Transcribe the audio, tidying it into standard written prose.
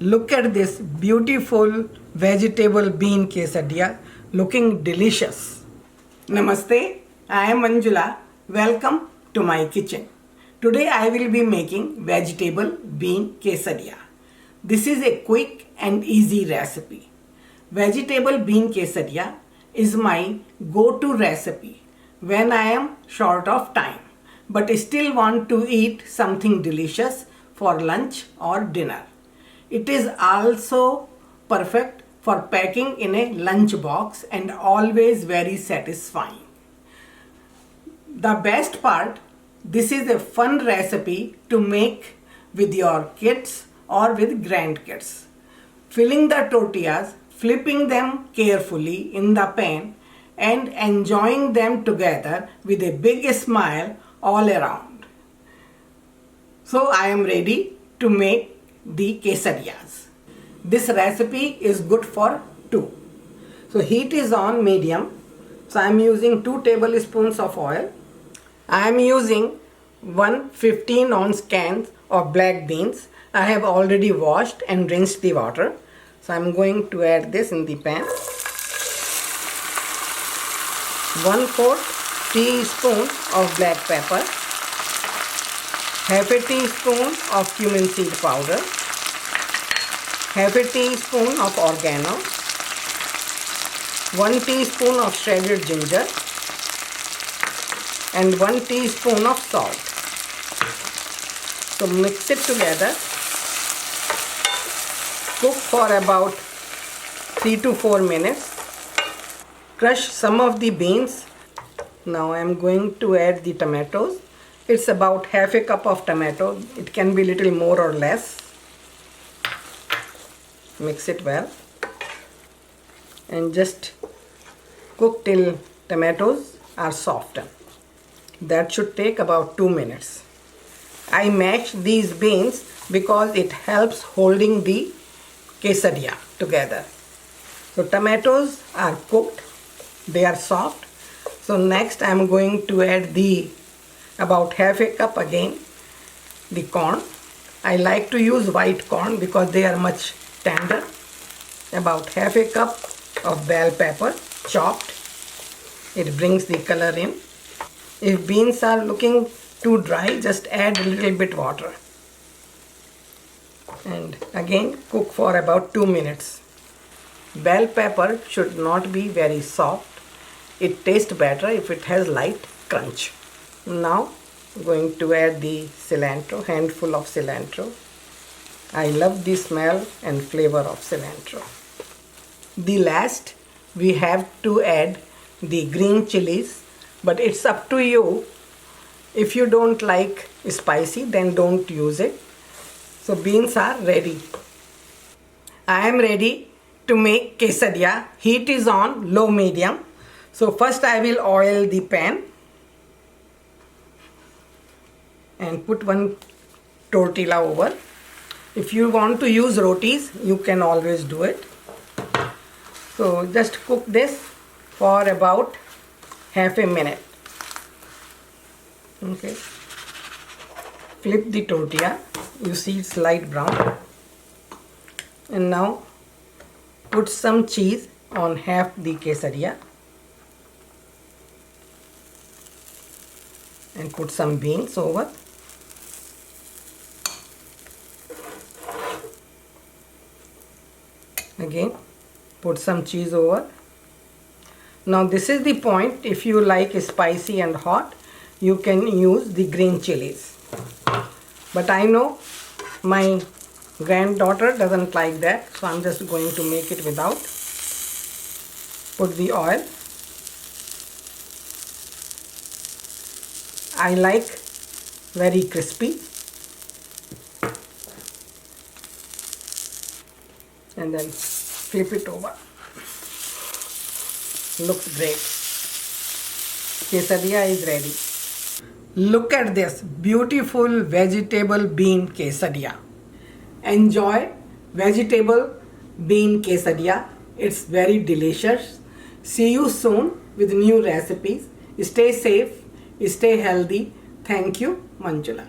Look at this beautiful vegetable bean quesadilla looking delicious. Namaste, I am Manjula. Welcome to my kitchen. Today I will be making vegetable bean quesadilla. This is a quick and easy recipe. Vegetable bean quesadilla is my go-to recipe when I am short of time but still want to eat something delicious for lunch or dinner. It is also perfect for packing in a lunch box and always very satisfying. The best part, this is a fun recipe to make with your kids or with grandkids. Filling the tortillas, flipping them carefully in the pan and enjoying them together with a big smile all around. So I am ready to make the quesadillas. This recipe is good for two. So heat is on medium. So I am using 2 tablespoons of oil. I am using 1 15-ounce can of black beans. I have already washed and rinsed the water. So I am going to add this in the pan. 1/4 teaspoon of black pepper. Half a teaspoon of cumin seed powder, half a teaspoon of oregano, 1 teaspoon of shredded ginger and 1 teaspoon of salt. So mix it together. Cook for about 3 to 4 minutes. Crush some of the beans. Now I am going to add the tomatoes. It's about half a cup of tomato. It can be little more or less. Mix it well and just cook till tomatoes are softened. That should take about 2 minutes. I mash these beans because it helps holding the quesadilla together. So tomatoes are cooked. They are soft. So next I am going to add the about half a cup again the corn. I like to use white corn because they are much tender. About half a cup of bell pepper chopped. It brings the color in. If beans are looking too dry, just add a little bit water. And again cook for about 2 minutes. Bell pepper should not be very soft. It tastes better if it has light crunch. Now I'm going to add the cilantro, handful of cilantro. I love the smell and flavor of cilantro. The last we have to add the green chilies, but it's up to you. If you don't like spicy, then don't use it. So beans are ready. I am ready to make quesadilla. Heat is on low medium. So first I will oil the pan and put 1 tortilla over. If you want to use rotis, you can always do it. So just cook this for about half a minute. Okay. Flip the tortilla. You see it's light brown. And now put some cheese on half the quesadilla. And put some beans over. Again put some cheese over. Now this is the point. If you like spicy and hot, you can use the green chilies, but I know my granddaughter doesn't like that, so I'm just going to make it without. Put the oil. I like very crispy. And then flip it over. Looks great. Quesadilla is ready. Look at this beautiful vegetable bean quesadilla. Enjoy vegetable bean quesadilla. It's very delicious. See you soon with new recipes. Stay safe, stay healthy. Thank you, Manjula.